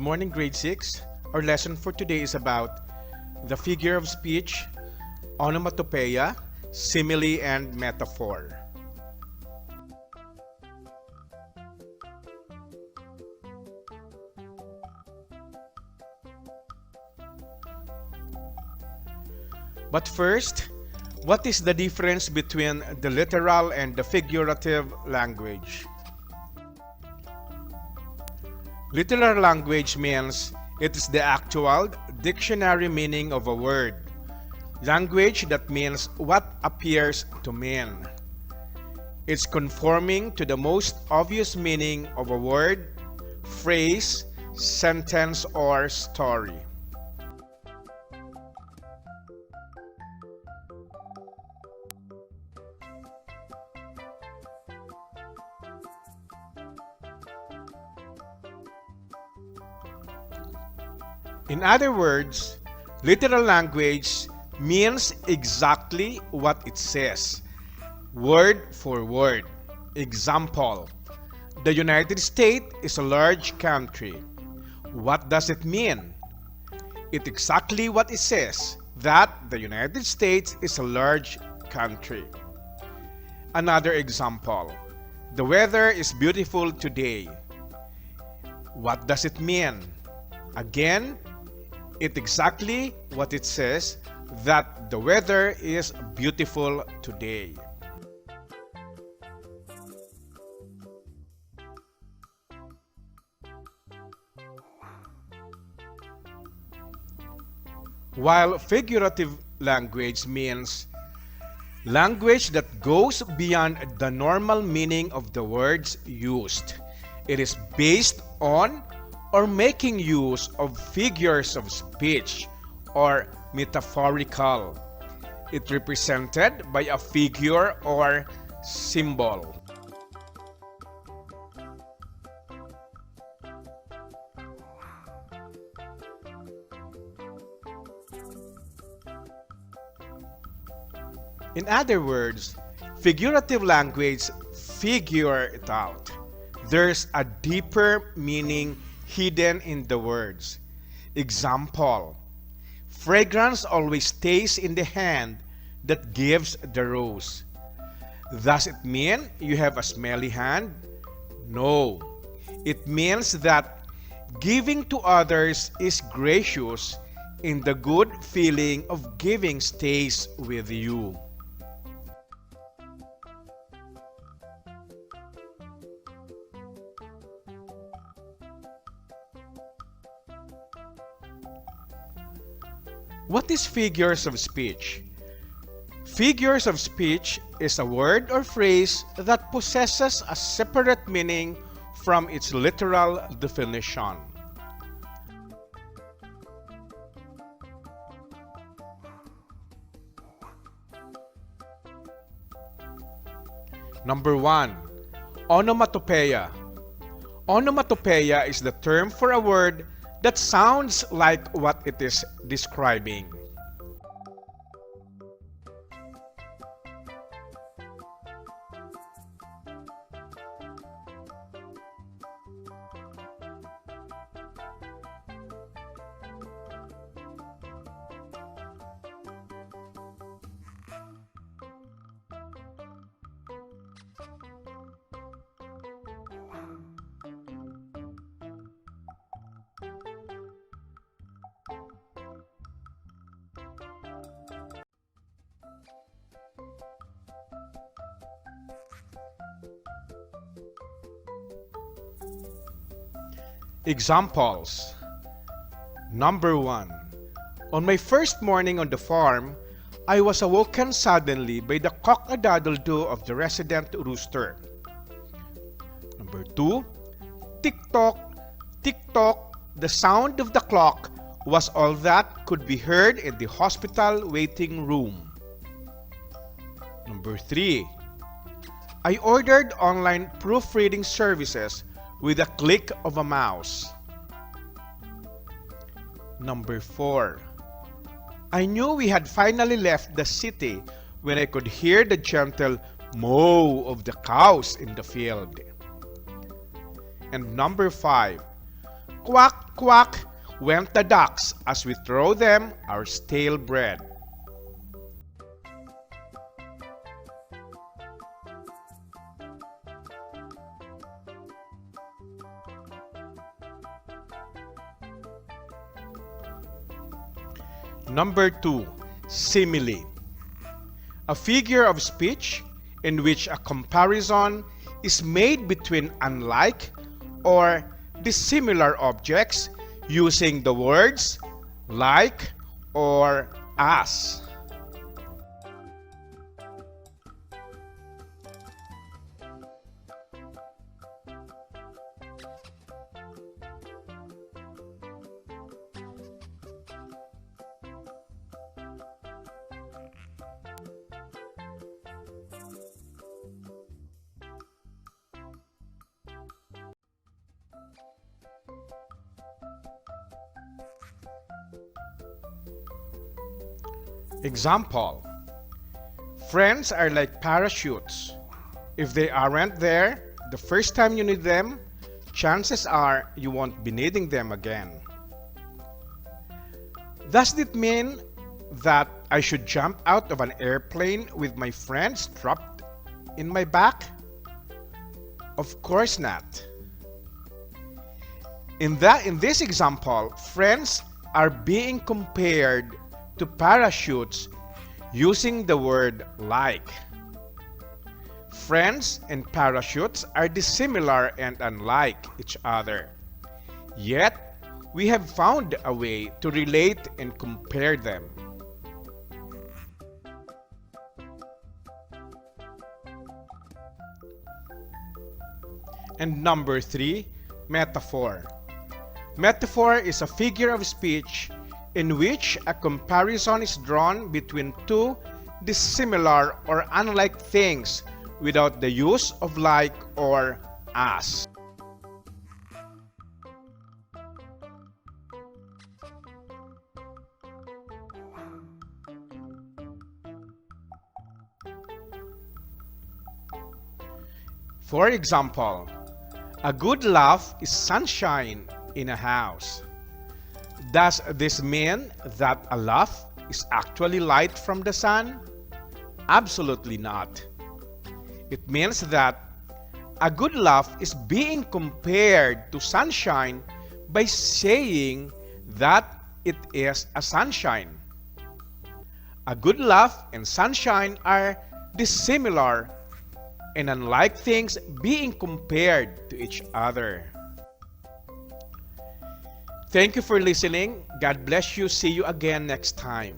morning, grade 6. Our lesson for today is about the figure of speech, onomatopoeia, simile, and metaphor. But first, what is the difference between the literal and the figurative language? Literal language means it is the actual dictionary meaning of a word. Language that means what appears to mean. It's conforming to the most obvious meaning of a word, phrase, sentence, or story. In other words, literal language means exactly what it says, word for word. Example, the United States is a large country. What does it mean? It's exactly what it says, that the United States is a large country. Another example, the weather is beautiful today. What does it mean? Again, it's exactly what it says, that the weather is beautiful today. While figurative language means language that goes beyond the normal meaning of the words used. It is based on or making use of figures of speech or metaphorical. It represented by a figure or symbol. In other words, figurative language figure it out. There's a deeper meaning hidden in the words. Example, fragrance always stays in the hand that gives the rose. Does it mean you have a smelly hand? No. It means that giving to others is gracious and the good feeling of giving stays with you. What is figures of speech? Figures of speech is a word or phrase that possesses a separate meaning from its literal definition. Number 1. Onomatopoeia. Onomatopoeia is the term for a word that sounds like what it is describing. Examples. Number 1. On my first morning on the farm, I was awoken suddenly by the cock-a-doodle-doo of the resident rooster. Number 2. Tick-tock, tick-tock, the sound of the clock was all that could be heard in the hospital waiting room. Number 3. I ordered online proofreading services with a click of a mouse. Number 4. I knew we had finally left the city when I could hear the gentle moo of the cows in the field. And number 5. Quack, quack, went the ducks as we throw them our stale bread. Number 2. Simile. A figure of speech in which a comparison is made between unlike or dissimilar objects using the words like or as. Example: friends are like parachutes. If they aren't there the first time you need them, chances are you won't be needing them again. Does it mean that I should jump out of an airplane with my friends strapped in my back? Of course not. In this example, friends are being compared to parachutes using the word like. Friends and parachutes are dissimilar and unlike each other. Yet, we have found a way to relate and compare them. And number 3, metaphor. Metaphor is a figure of speech in which a comparison is drawn between two dissimilar or unlike things without the use of like or as. For example, a good laugh is sunshine in a house. Does this mean that a laugh is actually light from the sun? Absolutely not. It means that a good laugh is being compared to sunshine by saying that it is a sunshine. A good laugh and sunshine are dissimilar and unlike things being compared to each other. Thank you for listening. God bless you. See you again next time.